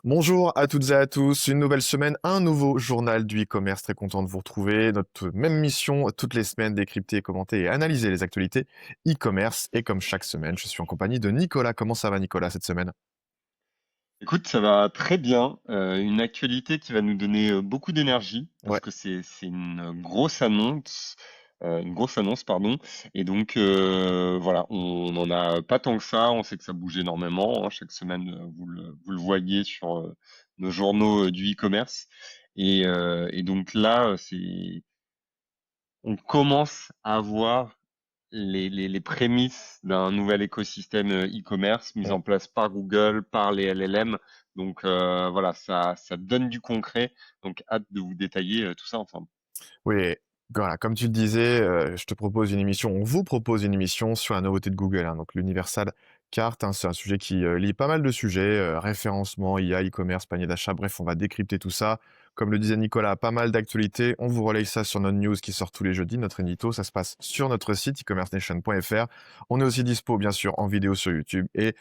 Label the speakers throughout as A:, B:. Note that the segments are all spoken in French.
A: Bonjour à toutes et à tous, une nouvelle semaine, un nouveau journal du e-commerce. Très content de vous retrouver. Notre même mission toutes les semaines, décrypter, commenter et analyser les actualités e-commerce. Et comme chaque semaine, je suis en compagnie de Nicolas. Comment ça va Nicolas cette semaine?
B: Écoute, ça va très bien. Une actualité qui va nous donner beaucoup d'énergie parce
A: Ouais,
B: que c'est une grosse annonce, pardon. Et donc voilà, on n'en a pas tant que ça. On sait que ça bouge énormément, hein. Chaque semaine, vous le voyez sur nos journaux du e-commerce. Et donc là, on commence à voir les prémices d'un nouvel écosystème e-commerce mis
A: ouais.
B: en place par Google, par les LLM. Donc voilà, ça donne du concret. Donc hâte de vous détailler tout ça ensemble.
A: Oui, voilà, comme tu le disais, je te propose une émission, on vous propose une émission sur la nouveauté de Google, hein, donc l'Universal Cart, hein, c'est un sujet qui lie pas mal de sujets, référencement, IA, e-commerce, panier d'achat, bref, on va décrypter tout ça. Comme le disait Nicolas, pas mal d'actualités, on vous relaye ça sur notre news qui sort tous les jeudis, notre édito, ça se passe sur notre site e-commercenation.fr. On est aussi dispo, bien sûr, en vidéo sur YouTube et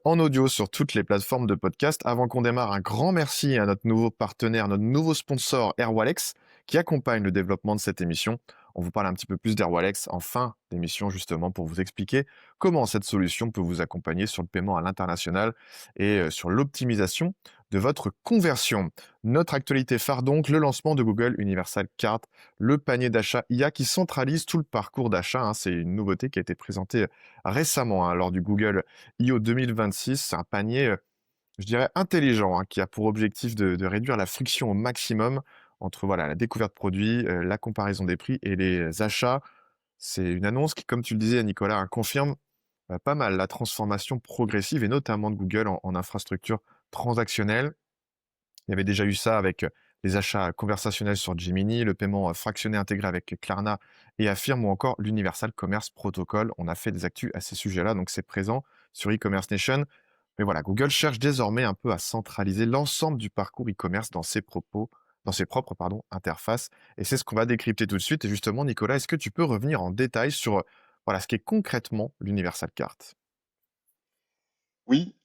A: en audio sur toutes les plateformes de podcast. Avant qu'on démarre, un grand merci à notre nouveau partenaire, notre nouveau sponsor Airwallex, qui accompagne le développement de cette émission. On vous parle un petit peu plus d'Airwallex en fin d'émission justement pour vous expliquer comment cette solution peut vous accompagner sur le paiement à l'international et sur l'optimisation de votre conversion. Notre actualité phare donc, le lancement de Google Universal Cart, le panier d'achat IA qui centralise tout le parcours d'achat, hein. C'est une nouveauté qui a été présentée récemment, hein, lors du Google I/O 2026. C'est un panier, je dirais, intelligent, hein, qui a pour objectif de réduire la friction au maximum entre voilà, la découverte produit, la comparaison des prix et les achats. C'est une annonce qui, comme tu le disais, Nicolas, hein, confirme pas mal la transformation progressive et notamment de Google en infrastructure transactionnelle. Il y avait déjà eu ça avec les achats conversationnels sur Gemini, le paiement fractionné intégré avec Klarna et Affirm ou encore l'Universal Commerce Protocol. On a fait des actus à ces sujets-là, donc c'est présent sur e-commerce Nation. Mais voilà, Google cherche désormais un peu à centraliser l'ensemble du parcours e-commerce dans ses propres interfaces. Et c'est ce qu'on va décrypter tout de suite. Et justement, Nicolas, est-ce que tu peux revenir en détail sur voilà, ce qu'est concrètement l'Universal Cart?
B: Oui,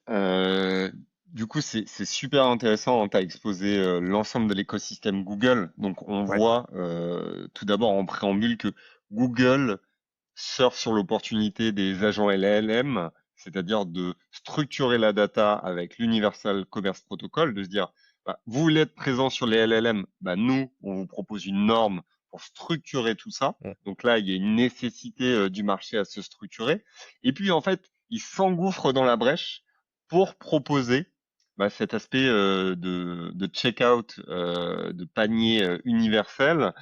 B: du coup c'est super intéressant. Tu as exposé l'ensemble de l'écosystème Google. Donc on
A: Ouais,
B: voit tout d'abord en préambule que Google surfe sur l'opportunité des agents LLM, c'est-à-dire de structurer la data avec l'Universal Commerce Protocol, de se dire, bah, vous voulez être présent sur les LLM, bah, nous, on vous propose une norme pour structurer tout ça.
A: mm,
B: Donc là, il y a une nécessité du marché à se structurer. Et puis, en fait, il s'engouffre dans la brèche pour proposer bah, cet aspect de checkout, de panier universel,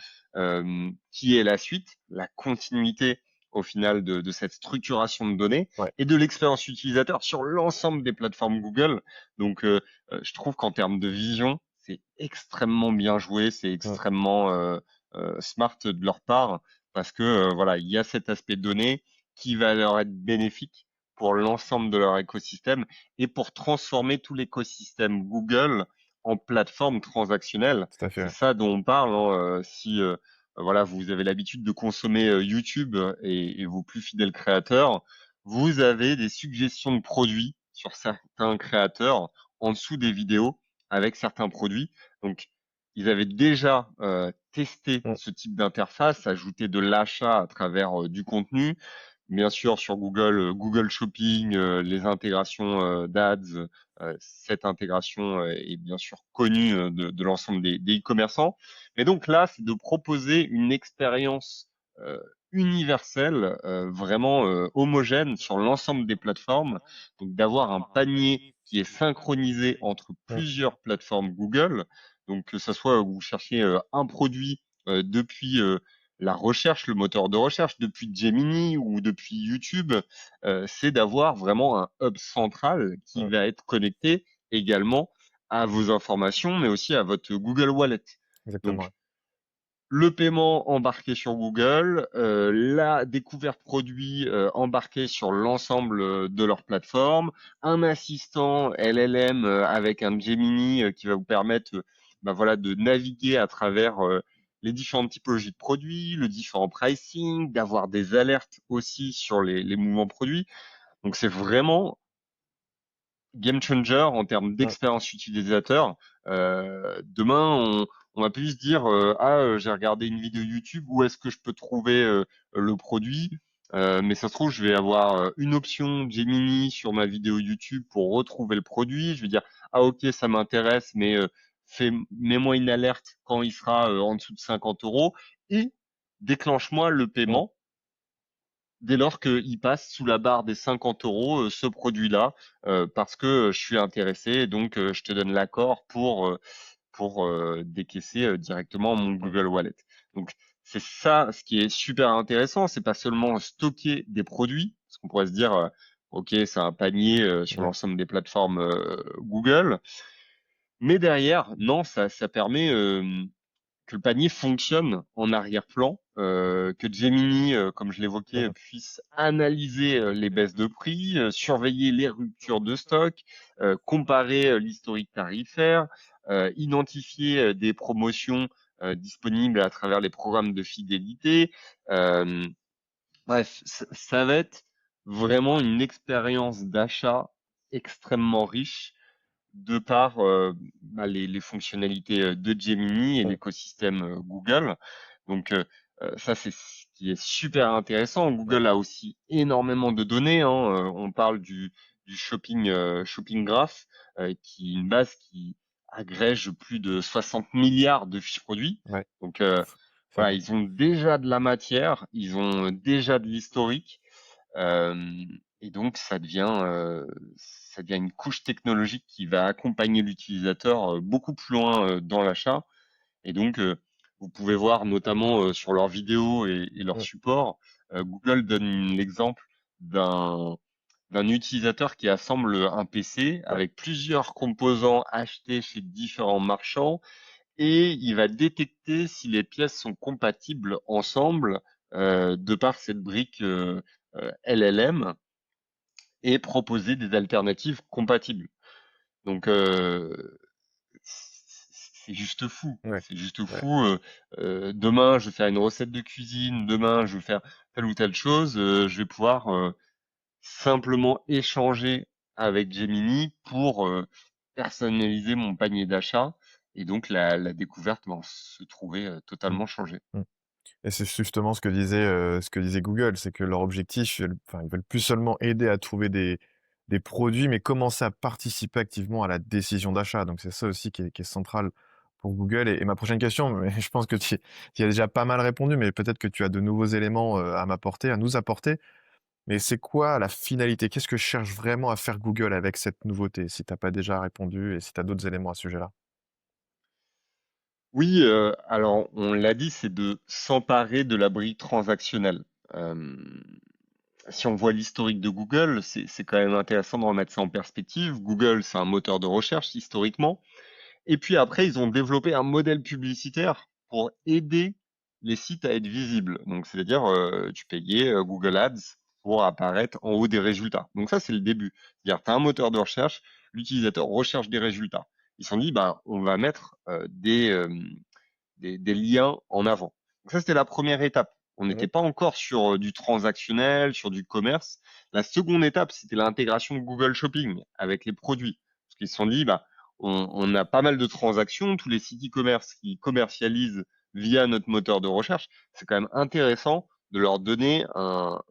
B: qui est la suite, la continuité au final de cette structuration de données
A: ouais,
B: et de l'expérience utilisateur sur l'ensemble des plateformes Google. Donc, je trouve qu'en termes de vision, c'est extrêmement bien joué, c'est
A: mm,
B: extrêmement smart de leur part parce que voilà, il y a cet aspect données qui va leur être bénéfique pour l'ensemble de leur écosystème et pour transformer tout l'écosystème Google en plateforme transactionnelle.
A: tout à fait.
B: C'est
A: Ouais.
B: ça dont on parle, hein. Si voilà, vous avez l'habitude de consommer YouTube et vos plus fidèles créateurs, vous avez des suggestions de produits sur certains créateurs en dessous des vidéos avec certains produits. Donc, ils avaient déjà testé
A: Mm,
B: ce type d'interface, ajouté de l'achat à travers du contenu. Bien sûr, sur Google, Google Shopping, les intégrations d'Ads, cette intégration est bien sûr connue de l'ensemble des e-commerçants. Mais donc là, c'est de proposer une expérience universelle, vraiment homogène sur l'ensemble des plateformes. Donc d'avoir un panier qui est synchronisé entre
A: mm.
B: plusieurs plateformes Google. Donc que ce soit vous cherchiez un produit depuis la recherche, le moteur de recherche, depuis Gemini ou depuis YouTube, c'est d'avoir vraiment un hub central qui
A: Mm,
B: va être connecté également à vos informations, mais aussi à votre Google Wallet.
A: exactement. Ouais.
B: Donc, le paiement embarqué sur Google, la découverte produit embarquée sur l'ensemble de leur plateforme, un assistant LLM avec un Gemini qui va vous permettre bah voilà, de naviguer à travers les différentes typologies de produits, le différent pricing, d'avoir des alertes aussi sur les mouvements produits. Donc c'est vraiment game changer en termes
A: Mmh.
B: d'expérience utilisateur. Demain, on va plus se dire j'ai regardé une vidéo YouTube, où est-ce que je peux trouver le produit? Mais ça se trouve, je vais avoir une option Gemini sur ma vidéo YouTube pour retrouver le produit. Je vais dire ah ok, ça m'intéresse, mais mets-moi une alerte quand il sera en dessous de 50 euros et déclenche-moi le
A: Mmh.
B: paiement dès lors qu'il passe sous la barre des 50 euros, ce produit-là, parce que je suis intéressé, et donc je te donne l'accord pour décaisser directement mon
A: Mmh.
B: Google Wallet. Donc c'est ça ce qui est super intéressant, c'est pas seulement stocker des produits, parce qu'on pourrait se dire ok, c'est un panier sur
A: Ouais.
B: l'ensemble des plateformes Google, mais derrière, non, ça permet que le panier fonctionne en arrière-plan, que Gemini, comme je l'évoquais,
A: Mmh.
B: puisse analyser les baisses de prix, surveiller les ruptures de stock, comparer l'historique tarifaire, identifier des promotions disponibles à travers les programmes de fidélité. Euh, Bref, ça va être vraiment une expérience d'achat extrêmement riche de par les fonctionnalités de Gemini et
A: Mmh.
B: l'écosystème Google. Donc ça, c'est ce qui est super intéressant.
A: Ouais.
B: Google a aussi énormément de données, hein. On parle du shopping graph, qui est une base qui agrège plus de 60 milliards de fiches produits.
A: Ouais.
B: Donc
A: C'est
B: voilà,
A: énorme.
B: ils ont déjà de la matière, ils ont déjà de l'historique. Euh, et donc, ça devient une couche technologique qui va accompagner l'utilisateur beaucoup plus loin dans l'achat. Et donc, vous pouvez voir notamment sur leurs vidéos et leurs
A: Mmh.
B: supports, Google donne l'exemple d'un d'un utilisateur qui assemble un PC
A: Ouais.
B: avec plusieurs composants achetés chez différents marchands, et il va détecter si les pièces sont compatibles ensemble de par cette brique LLM, et proposer des alternatives compatibles. Donc c'est juste fou,
A: Ouais.
B: c'est juste
A: Ouais.
B: fou. Demain, je vais faire une recette de cuisine, demain, je vais faire telle ou telle chose, je vais pouvoir simplement échanger avec Gemini pour personnaliser mon panier d'achat, et donc la découverte va se trouver
A: Mmh.
B: totalement changée.
A: Mmh. Et c'est justement ce que disait Google, c'est que leur objectif, enfin, ils veulent plus seulement aider à trouver des produits, mais commencer à participer activement à la décision d'achat. Donc c'est ça aussi qui est central pour Google. Et ma prochaine question, mais je pense que tu y as déjà pas mal répondu, mais peut-être que tu as de nouveaux éléments à m'apporter, à nous apporter. Mais c'est quoi la finalité? Qu'est-ce que cherche vraiment à faire Google avec cette nouveauté? Si tu as pas déjà répondu et si tu as d'autres éléments à ce sujet-là.
B: Oui, alors on l'a dit, c'est de s'emparer de la brique transactionnelle. Euh, Si on voit l'historique de Google, c'est quand même intéressant de remettre ça en perspective. Google, c'est un moteur de recherche historiquement. Et puis après, ils ont développé un modèle publicitaire pour aider les sites à être visibles. Donc, c'est-à-dire, tu payais Google Ads pour apparaître en haut des résultats. Donc ça, c'est le début. C'est-à-dire, tu as un moteur de recherche, l'utilisateur recherche des résultats. Ils se sont dit, ben, on va mettre des liens en avant. Donc ça, c'était la première étape. On
A: Mmh.
B: n'était pas encore sur du transactionnel, sur du commerce. La seconde étape, c'était l'intégration de Google Shopping avec les produits. Parce qu'ils se sont dit, bah, on a pas mal de transactions, tous les sites e-commerce qui commercialisent via notre moteur de recherche. C'est quand même intéressant de leur donner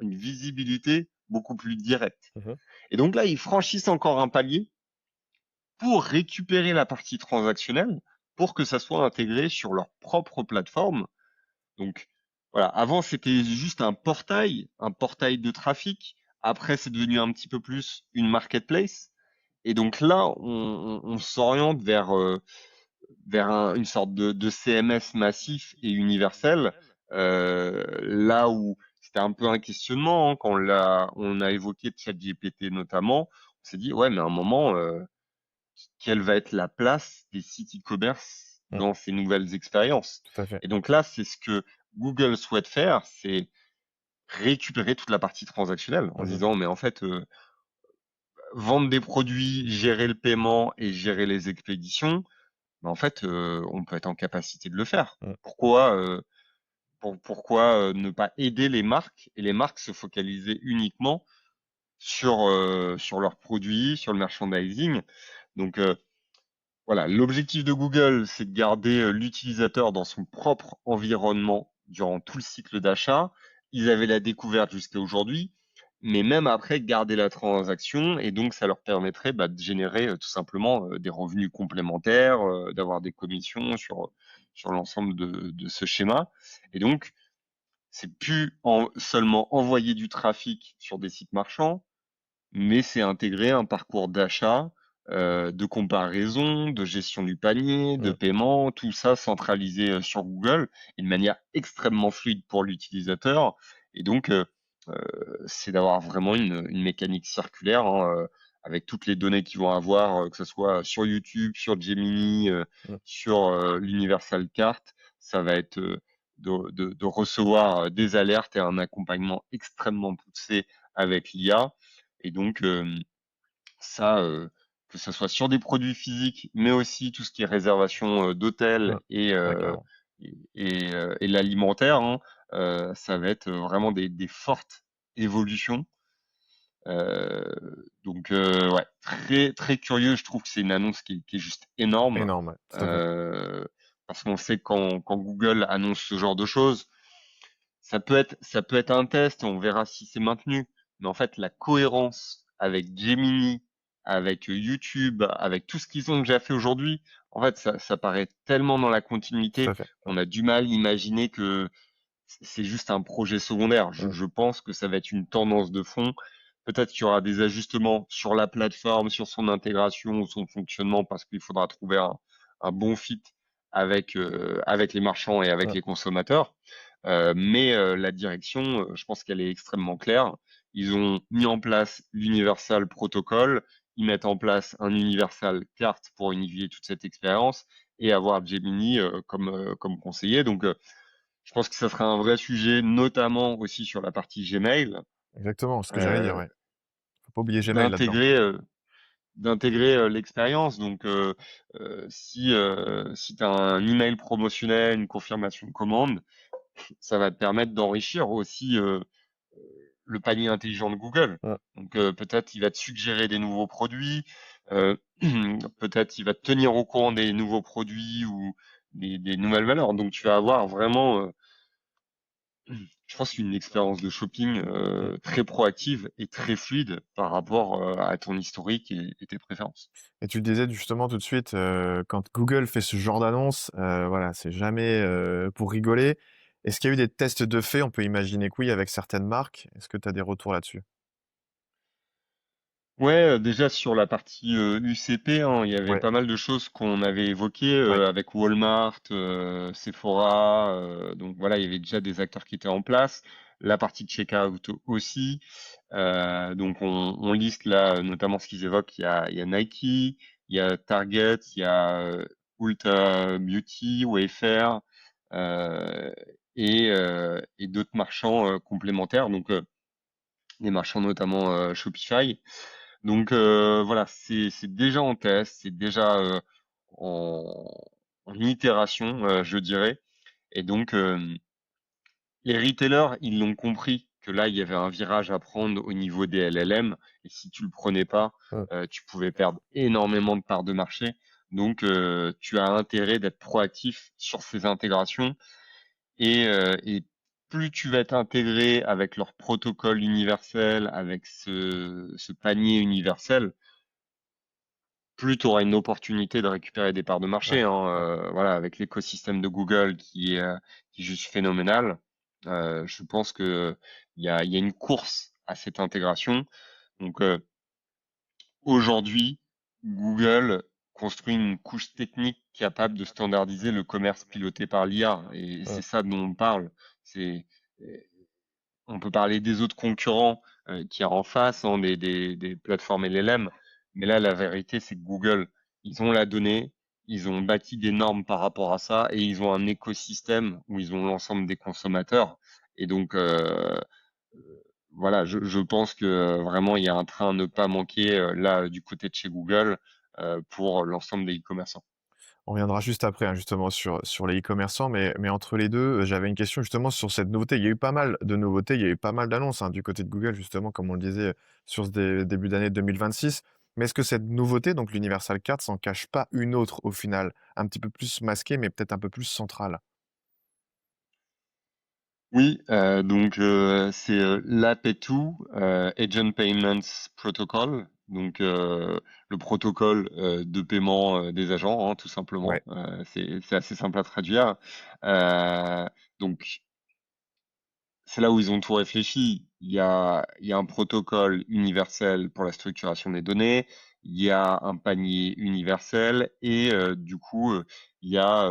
B: une visibilité beaucoup plus directe.
A: Mmh.
B: Et donc là, ils franchissent encore un palier pour récupérer la partie transactionnelle, pour que ça soit intégré sur leur propre plateforme. Donc voilà, avant c'était juste un portail de trafic. Après, c'est devenu un petit peu plus une marketplace. Et donc là, on s'oriente vers une sorte de CMS massif et universel. Là où c'était un peu un questionnement, hein, quand on a évoqué ChatGPT notamment, on s'est dit ouais, mais à un moment, quelle va être la place des sites e-commerce
A: Mmh.
B: dans ces nouvelles expériences?
A: Tout à fait.
B: Et donc là, c'est ce que Google souhaite faire, c'est récupérer toute la partie transactionnelle en se
A: Mmh.
B: disant, mais en fait, vendre des produits, gérer le paiement et gérer les expéditions, en fait, on peut être en capacité de le faire.
A: Mmh.
B: Pourquoi ne pas aider les marques, et les marques se focaliser uniquement sur leurs produits, sur le merchandising. Donc, voilà, l'objectif de Google, c'est de garder l'utilisateur dans son propre environnement durant tout le cycle d'achat. Ils avaient la découverte jusqu'à aujourd'hui, mais même après, garder la transaction, et donc ça leur permettrait de générer tout simplement des revenus complémentaires, d'avoir des commissions sur l'ensemble de ce schéma. Et donc, c'est plus seulement envoyer du trafic sur des sites marchands, mais c'est intégrer un parcours d'achat, de comparaison, de gestion du panier, de
A: Mmh.
B: paiement, tout ça centralisé sur Google et de manière extrêmement fluide pour l'utilisateur. Et donc, c'est d'avoir vraiment une mécanique circulaire, hein, avec toutes les données qu'ils vont avoir, que ce soit sur YouTube, sur Gemini,
A: Mmh.
B: sur l'Universal Cart. Ça va être de recevoir des alertes et un accompagnement extrêmement poussé avec l'IA. Et donc, ça, que ce soit sur des produits physiques, mais aussi tout ce qui est réservation
A: Mmh.
B: d'hôtels
A: Ouais, carrément.
B: et l'alimentaire, hein, ça va être vraiment des fortes évolutions. Donc, ouais, très très curieux. Je trouve que c'est une annonce qui est juste énorme,
A: Énorme, ouais, tout à fait.
B: euh, parce qu'on sait que quand Google annonce ce genre de choses, ça peut être un test, on verra si c'est maintenu. Mais en fait, la cohérence avec Gemini, avec YouTube, avec tout ce qu'ils ont déjà fait aujourd'hui, en fait, ça paraît tellement dans la
A: Tout
B: continuité
A: à fait.
B: qu'on a du mal à imaginer que c'est juste un projet secondaire. Je,
A: Mmh.
B: je pense que ça va être une tendance de fond. Peut-être qu'il y aura des ajustements sur la plateforme, sur son intégration ou son fonctionnement, parce qu'il faudra trouver un bon fit avec les marchands et avec
A: Mmh.
B: les consommateurs. Mais la direction, je pense qu'elle est extrêmement claire. Ils ont mis en place l'Universal Protocol, ils mettent en place un Universal Cart pour unifier toute cette expérience et avoir Gemini comme conseiller. Donc, je pense que ça sera un vrai sujet, notamment aussi sur la partie Gmail,
A: Exactement, ce que j'allais dire,
B: euh,
A: ouais. Faut pas oublier Gmail là-dedans.
B: d'intégrer l'expérience. Donc, si tu as un email promotionnel, une confirmation de commande, ça va te permettre d'enrichir aussi le panier intelligent de Google.
A: Mmh.
B: Donc, peut-être il va te suggérer des nouveaux produits, euh, peut-être il va te tenir au courant des nouveaux produits ou des nouvelles valeurs. Donc, tu vas avoir vraiment je pense qu'une expérience de shopping
A: Mmh.
B: très proactive et très fluide par rapport à ton historique et tes préférences.
A: Et tu le disais justement tout de suite, quand Google fait ce genre d'annonce, voilà, c'est jamais, pour rigoler. Est-ce qu'il y a eu des tests de fait? On peut imaginer que oui, avec certaines marques. Est-ce que tu as des retours là-dessus?
B: Ouais, déjà sur la partie UCP, hein, il y avait
A: Ouais,
B: pas mal de choses qu'on avait évoquées
A: ouais.
B: avec Walmart, Sephora. Donc voilà, il y avait déjà des acteurs qui étaient en place. La partie de checkout aussi. Donc on liste là notamment ce qu'ils évoquent. Il y a Nike, il y a Target, il y a Ulta Beauty, Wayfair et d'autres marchands complémentaires. Donc des marchands notamment Shopify. Donc voilà, c'est déjà en test, c'est déjà en, en itération, je dirais. Et donc les retailers, ils l'ont compris que là, il y avait un virage à prendre au niveau des LLM. Et si tu le prenais pas,
A: Mmh.
B: tu pouvais perdre énormément de parts de marché. Donc tu as intérêt d'être proactif sur ces intégrations et plus tu vas être intégré avec leur protocole universel, avec ce panier universel, plus tu auras une opportunité de récupérer des parts de
A: Ouais,
B: marché, hein.
A: ouais.
B: Voilà, avec l'écosystème de Google qui est juste phénoménal. Je pense que il y a une course à cette intégration. Donc aujourd'hui, Google construit une couche technique capable de standardiser le commerce piloté par l'IA, et
A: Mmh.
B: c'est ça dont on parle. C'est On peut parler des autres concurrents qui y a en face, hein, des plateformes LLM, mais là, la vérité, c'est que Google, ils ont la donnée, ils ont bâti des normes par rapport à ça, et ils ont un écosystème où ils ont l'ensemble des consommateurs. Et donc, voilà, je pense que vraiment, il y a un train à ne pas manquer là du côté de chez Google pour l'ensemble des e-commerçants.
A: On reviendra juste après, hein, justement sur les e-commerçants, mais entre les 2, j'avais une question justement sur cette nouveauté. Il y a eu pas mal de nouveautés, il y a eu pas mal d'annonces, hein, du côté de Google justement, comme on le disait, sur ce début d'année 2026. Mais est-ce que cette nouveauté, donc l'Universal Card, s'en cache pas une autre au final? Un petit peu plus masquée, mais peut-être un peu plus centrale?
B: Oui, donc c'est l'APE2, Agent Payments Protocol, donc le protocole de paiement des agents, hein, tout
A: Ouais,
B: simplement. C'est assez simple à traduire. Euh, donc c'est là où ils ont tout réfléchi. Il y a un protocole universel pour la structuration des données, il y a un panier universel et du coup, il y a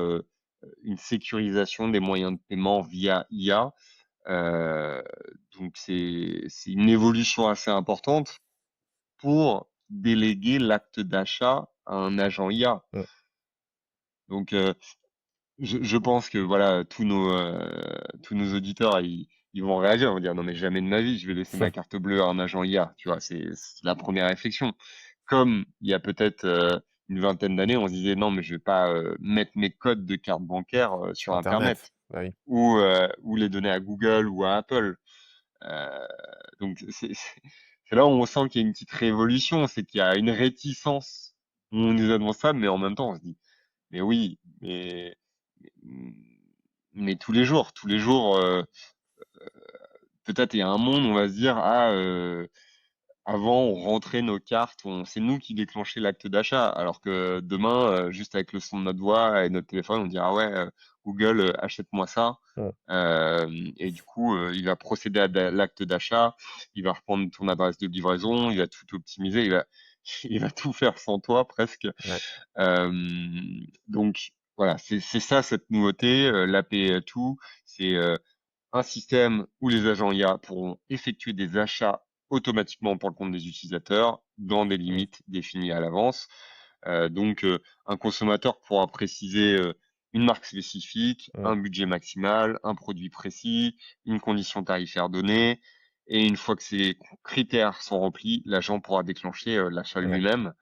B: une sécurisation des moyens de paiement via IA. Euh, donc c'est une évolution assez importante pour déléguer l'acte d'achat à un agent IA.
A: mmh,
B: Donc je pense que voilà tous nos auditeurs ils vont réagir, ils vont dire non mais jamais de ma vie je vais laisser ma carte bleue à un agent IA, tu vois, c'est la première réflexion. Comme il y a peut-être une vingtaine d'années, on se disait non mais je vais pas mettre mes codes de carte bancaire
A: sur
B: sur
A: internet.
B: Internet
A: Bah oui,
B: ou les donner à Google ou à Apple. Euh, donc c'est là où on sent qu'il y a une petite révolution, c'est qu'il y a une réticence. On nous annonce ça, mais en même temps on se dit mais oui, mais, mais tous les jours, peut-être il y a un monde, on va se dire, ah, avant, on rentrait nos cartes, c'est nous qui déclenchait l'acte d'achat, alors que demain, juste avec le son de notre voix et notre téléphone, on dira, ouais, Google, achète-moi ça.
A: mmh,
B: Euh, et du coup, il va procéder à l'acte d'achat, il va reprendre ton adresse de livraison, il va tout optimiser, il va tout faire sans toi presque.
A: ouais,
B: Euh, donc voilà, c'est ça cette nouveauté, l'API2, c'est un système où les agents IA pourront effectuer des achats automatiquement pour le compte des utilisateurs dans des
A: mmh,
B: limites définies à l'avance. Donc un consommateur pourra préciser une marque spécifique,
A: mmh,
B: un budget maximal, un produit précis, une condition tarifaire donnée. Et une fois que ces critères sont remplis, l'agent pourra déclencher l'achat
A: ouais,
B: lui-même.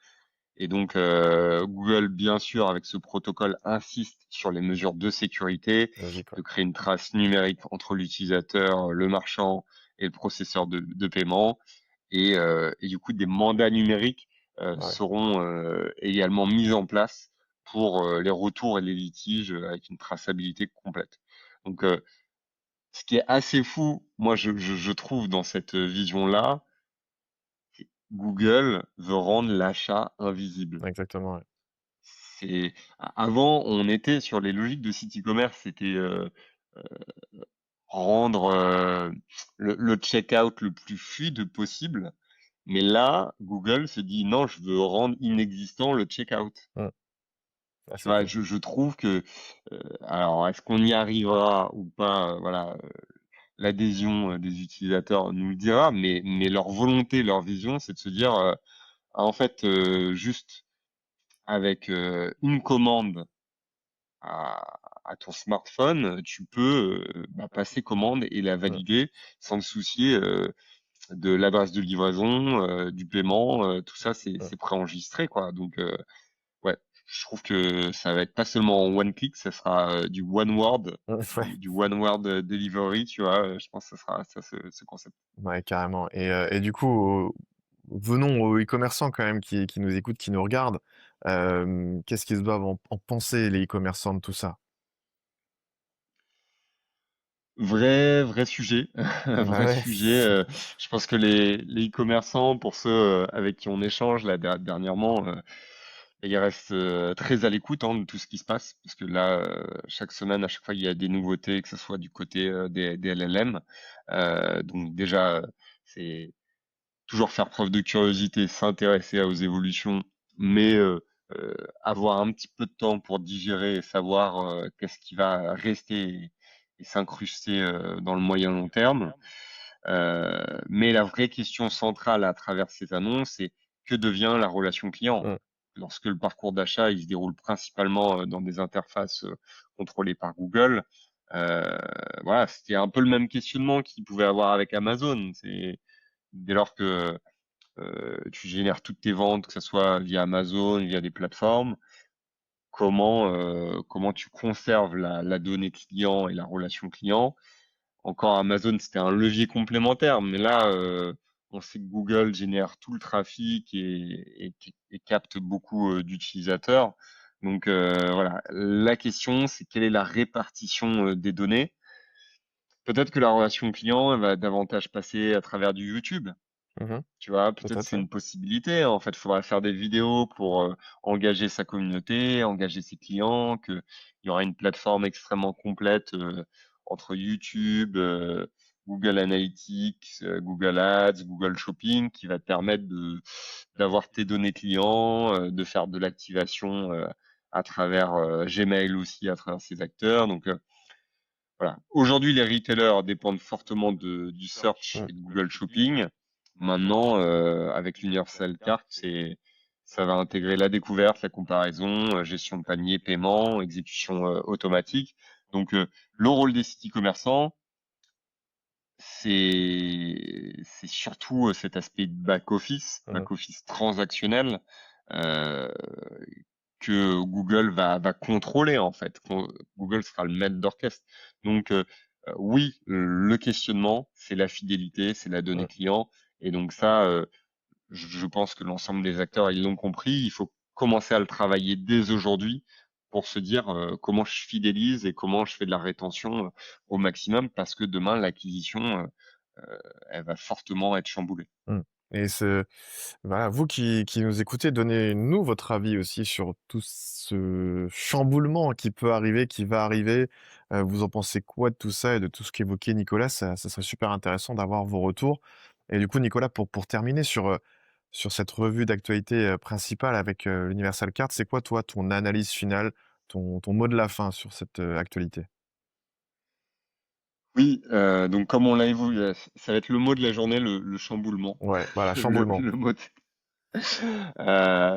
B: Et donc, Google, bien sûr, avec ce protocole, insiste sur les mesures de sécurité,
A: logique, ouais.
B: de créer une trace numérique entre l'utilisateur, le marchand et le processeur de paiement. Et du coup, des mandats numériques
A: Ouais,
B: seront également mis en place pour les retours et les litiges avec une traçabilité complète. Donc, ce qui est assez fou, moi, je trouve dans cette vision-là, Google veut rendre l'achat invisible.
A: exactement, ouais.
B: Avant, on était sur les logiques de site e-commerce, c'était euh, rendre le checkout le plus fluide possible. Mais là, Google se dit non, je veux rendre inexistant le checkout.
A: Mmh, ah,
B: Tu
A: c'est
B: vois,
A: fou.
B: je trouve que alors est-ce qu'on y arrivera ou pas, voilà, l'adhésion des utilisateurs nous le dira, mais leur volonté, leur vision, c'est de se dire en fait juste avec une commande à ton smartphone, tu peux passer commande et la
A: Mmh,
B: valider sans te soucier de l'adresse de livraison, du paiement, tout ça
A: mmh,
B: c'est préenregistré quoi. Donc ouais, je trouve que ça va être pas seulement en one click, ça sera du one word,
A: mmh, ouais.
B: du one word delivery, tu vois. Je pense que ça sera ça ce concept.
A: Ouais, carrément et du coup, venons aux e-commerçants quand même qui nous écoutent, qui nous regardent. Qu'est-ce qu'ils doivent en penser les e-commerçants de tout ça?
B: Vrai sujet,
A: Bah,
B: vrai
A: ouais.
B: sujet. Je pense que les e-commerçants, pour ceux avec qui on échange là dernièrement, ils restent très à l'écoute hein, de tout ce qui se passe, parce que là, chaque semaine, à chaque fois, il y a des nouveautés, que ce soit du côté des LLM. Donc déjà, c'est toujours faire preuve de curiosité, s'intéresser aux évolutions, mais avoir un petit peu de temps pour digérer et savoir qu'est-ce qui va rester et s'incruster dans le moyen long terme. Mais la vraie question centrale à travers ces annonces, c'est que devient la relation client
A: Mmh,
B: lorsque le parcours d'achat il se déroule principalement dans des interfaces contrôlées par Google. Euh, voilà, c'était un peu le même questionnement qu'il pouvait avoir avec Amazon. C'est dès lors que tu génères toutes tes ventes, que ce soit via Amazon, via des plateformes, comment tu conserves la donnée client et la relation client. Encore Amazon, c'était un levier complémentaire, mais là, on sait que Google génère tout le trafic et capte beaucoup d'utilisateurs. Donc voilà, la question, c'est quelle est la répartition des données. Peut-être que la relation client elle va davantage passer à travers du YouTube.
A: Mmh.
B: Tu vois, peut-être
A: Peut-être,
B: c'est
A: ouais.
B: une possibilité, hein. En fait, il faudra faire des vidéos pour engager sa communauté, engager ses clients, qu'il y aura une plateforme extrêmement complète entre YouTube, Google Analytics, Google Ads, Google Shopping, qui va te permettre d'avoir tes données clients, de faire de l'activation à travers Gmail aussi, à travers ces acteurs. Donc voilà. Aujourd'hui, les retailers dépendent fortement du search
A: Mmh.
B: et de Google Shopping. Maintenant, avec l'Universal Cart, ça va intégrer la découverte, la comparaison, gestion de panier, paiement, exécution automatique. Donc, le rôle des sites e-commerçants, c'est surtout cet aspect
A: Mmh.
B: back office transactionnel, euh, que Google va contrôler en fait. Google sera le maître d'orchestre. Donc oui, le questionnement, c'est la fidélité, c'est la donnée
A: Mmh.
B: client. Et donc ça, je pense que l'ensemble des acteurs, ils l'ont compris. Il faut commencer à le travailler dès aujourd'hui pour se dire comment je fidélise et comment je fais de la rétention au maximum parce que demain, l'acquisition, elle va fortement être chamboulée.
A: Mmh. Et voilà, vous qui nous écoutez, donnez-nous votre avis aussi sur tout ce chamboulement qui peut arriver, qui va arriver. Vous en pensez quoi de tout ça et de tout ce qu'évoquait Nicolas? Ça serait super intéressant d'avoir vos retours. Et du coup, Nicolas, pour terminer sur cette revue d'actualité, principale avec, l'Universal Card, c'est quoi toi ton analyse finale, ton mot de la fin sur cette, actualité?
B: Oui, donc comme on l'a évoqué, ça va être le mot de la journée, le chamboulement.
A: Ouais, voilà,
B: Le,
A: chamboulement.
B: le mot.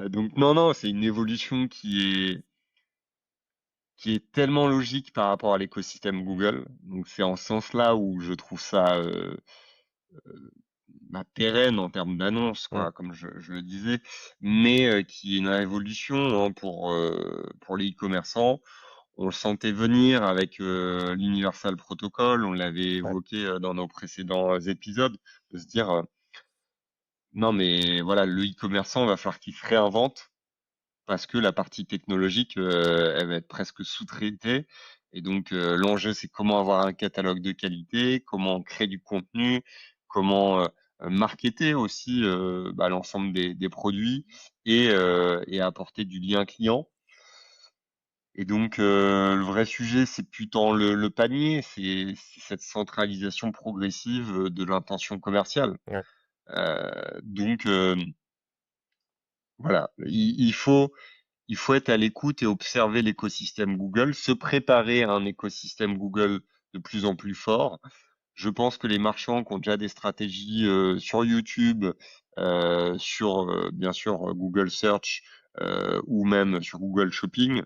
B: Donc non, non, c'est une évolution qui est tellement logique par rapport à l'écosystème Google. Donc c'est en ce sens-là où je trouve ça pérenne en termes d'annonce,
A: Mmh,
B: quoi, comme je le disais, mais qui est une révolution hein, pour les e-commerçants. On le sentait venir avec l'Universal Protocol, on l'avait
A: ouais,
B: évoqué dans nos précédents épisodes, de se dire non mais voilà, le e-commerçant va falloir qu'il se réinvente parce que la partie technologique, elle va être presque sous-traitée. Et donc, l'enjeu, c'est comment avoir un catalogue de qualité, comment créer du contenu, comment marketer aussi l'ensemble des produits et apporter du lien client. Et donc, le vrai sujet, c'est plus tant le panier, c'est cette centralisation progressive de l'intention commerciale.
A: ouais.
B: Donc, voilà, il faut être à l'écoute et observer l'écosystème Google, se préparer à un écosystème Google de plus en plus fort. Je pense que les marchands qui ont déjà des stratégies sur YouTube, sur bien sûr Google Search ou même sur Google Shopping,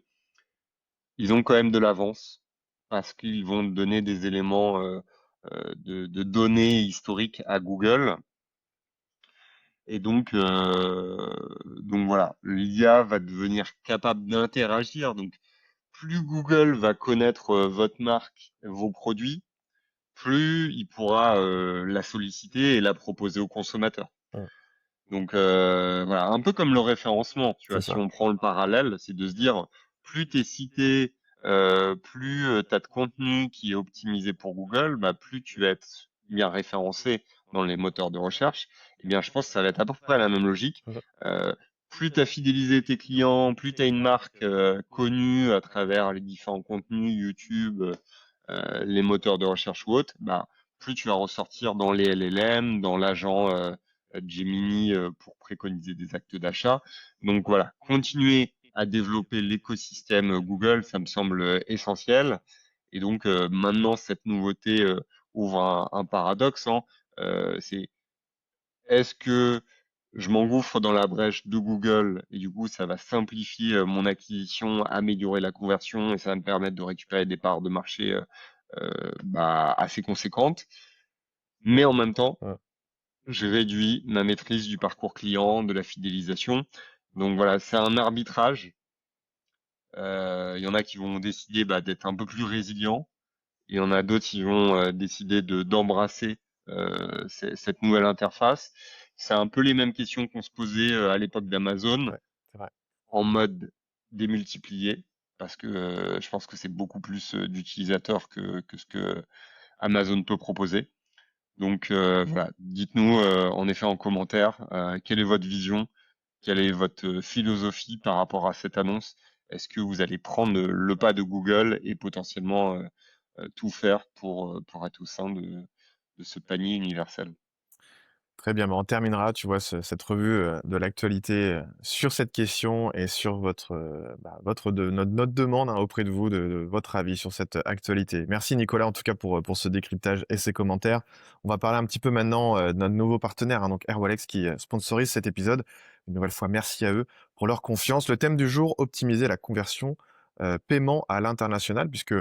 B: ils ont quand même de l'avance parce qu'ils vont donner des éléments de données historiques à Google. Et donc voilà, l'IA va devenir capable d'interagir. Donc plus Google va connaître votre marque, vos produits, plus il pourra la solliciter et la proposer aux consommateurs.
A: Mmh,
B: Donc voilà, un peu comme le référencement, tu
A: c'est
B: vois, si
A: ça.
B: on prend le parallèle, c'est de se dire plus tu es cité, plus tu as de contenu qui est optimisé pour Google, bah, plus tu vas être bien référencé dans les moteurs de recherche. Eh bien, je pense que ça va être à peu près la même logique.
A: Mmh.
B: Euh, plus tu as fidélisé tes clients, plus tu as une marque connue à travers les différents contenus YouTube, les moteurs de recherche ou autres, bah, plus tu vas ressortir dans les LLM, dans l'agent Gemini pour préconiser des actes d'achat. Donc voilà, continuer à développer l'écosystème Google, ça me semble essentiel. Et donc maintenant, cette nouveauté ouvre un paradoxe. Hein. C'est est-ce que je m'engouffre dans la brèche de Google et du coup, ça va simplifier mon acquisition, améliorer la conversion et ça va me permettre de récupérer des parts de marché assez conséquentes. Mais en même temps,
A: Mmh.
B: je réduis ma maîtrise du parcours client, de la fidélisation. Donc voilà, c'est un arbitrage Il y en a qui vont décider, d'être un peu plus résilients et il y en a d'autres qui vont, décider d'embrasser, cette nouvelle interface. C'est un peu les mêmes questions qu'on se posait, à l'époque d'Amazon,
A: Ouais, c'est vrai.
B: en mode démultiplié, parce que, je pense que c'est beaucoup plus, d'utilisateurs que ce que Amazon peut proposer. Donc, voilà, dites-nous, en effet en commentaire, quelle est votre vision? Quelle est votre philosophie par rapport à cette annonce? Est-ce que vous allez prendre le pas de Google et potentiellement, tout faire pour être au sein de ce panier universel?
A: Très bien, bah, on terminera, tu vois, cette revue de l'actualité sur cette question et sur notre demande hein, auprès de vous, de votre avis sur cette actualité. Merci Nicolas, en tout cas, pour ce décryptage et ces commentaires. On va parler un petit peu maintenant de notre nouveau partenaire, hein, donc Airwallex, qui sponsorise cet épisode. Une nouvelle fois, merci à eux pour leur confiance. Le thème du jour, optimiser la conversion paiement à l'international, puisque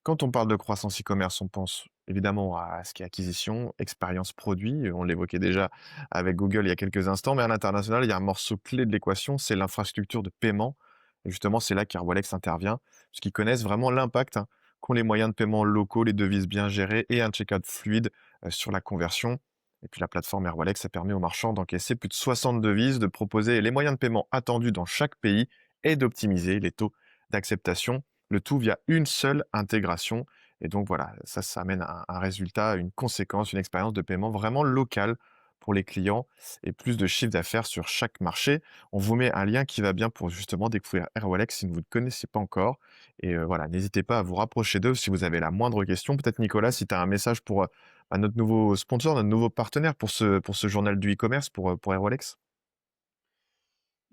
A: quand on parle de croissance e-commerce, on pense évidemment à ce qui est acquisition, expérience produit, on l'évoquait déjà avec Google il y a quelques instants, mais à l'international, il y a un morceau clé de l'équation, c'est l'infrastructure de paiement. Et justement, c'est là qu'Airwallex intervient, puisqu'ils connaissent vraiment l'impact qu'ont les moyens de paiement locaux, les devises bien gérées et un check-out fluide sur la conversion. Et puis la plateforme Airwallex, ça permet aux marchands d'encaisser plus de 60 devises, de proposer les moyens de paiement attendus dans chaque pays et d'optimiser les taux d'acceptation, le tout via une seule intégration. Et donc voilà, ça amène à un résultat, une conséquence, une expérience de paiement vraiment locale pour les clients et plus de chiffre d'affaires sur chaque marché. On vous met un lien qui va bien pour justement découvrir Airwallex si vous ne connaissez pas encore. Et voilà, n'hésitez pas à vous rapprocher d'eux si vous avez la moindre question. Peut-être Nicolas, si tu as un message pour notre nouveau sponsor, notre nouveau partenaire pour ce journal du e-commerce, pour Airwallex.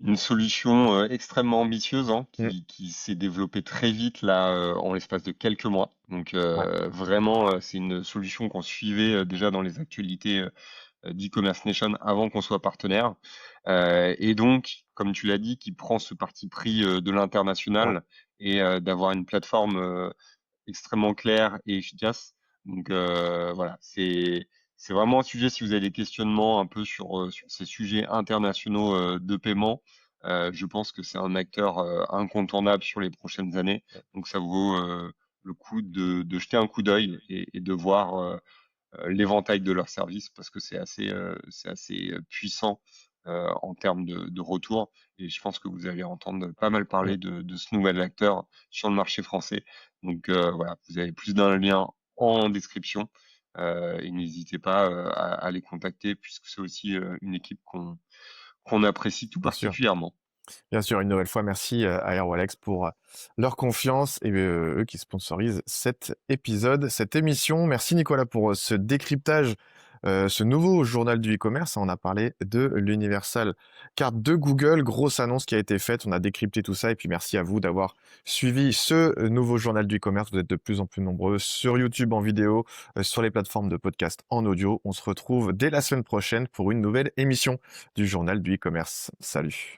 B: Une solution, extrêmement ambitieuse, hein,
A: Mm,
B: qui s'est développée très vite là, en l'espace de quelques mois. Donc,
A: ouais,
B: vraiment, c'est une solution qu'on suivait, déjà dans les actualités, d'e-commerce nation avant qu'on soit partenaire. Et donc, comme tu l'as dit, qui prend ce parti pris, de
A: ouais,
B: l'international et d'avoir une plateforme, extrêmement claire et efficace. Donc, voilà, c'est vraiment un sujet, si vous avez des questionnements un peu sur ces sujets internationaux, de paiement, je pense que c'est un acteur, incontournable sur les prochaines années. Donc ça vaut, le coup de jeter un coup d'œil et de voir, l'éventail de leurs services parce que c'est assez, puissant, en termes de retour et je pense que vous allez entendre pas mal
A: mm,
B: parler de ce nouvel acteur sur le marché français. Donc, voilà, vous avez plus d'un lien en description, et n'hésitez pas, à les contacter puisque c'est aussi, une équipe qu'on apprécie tout
A: bien sûr.
B: particulièrement.
A: Bien sûr, une nouvelle fois, merci à Airwallex pour leur confiance et eux qui sponsorisent cet épisode, cette émission. Merci Nicolas pour ce décryptage, ce nouveau journal du e-commerce. On a parlé de l'Universal Card de Google, grosse annonce qui a été faite. On a décrypté tout ça et puis merci à vous d'avoir suivi ce nouveau journal du e-commerce. Vous êtes de plus en plus nombreux sur YouTube en vidéo, sur les plateformes de podcast en audio. On se retrouve dès la semaine prochaine pour une nouvelle émission du journal du e-commerce. Salut.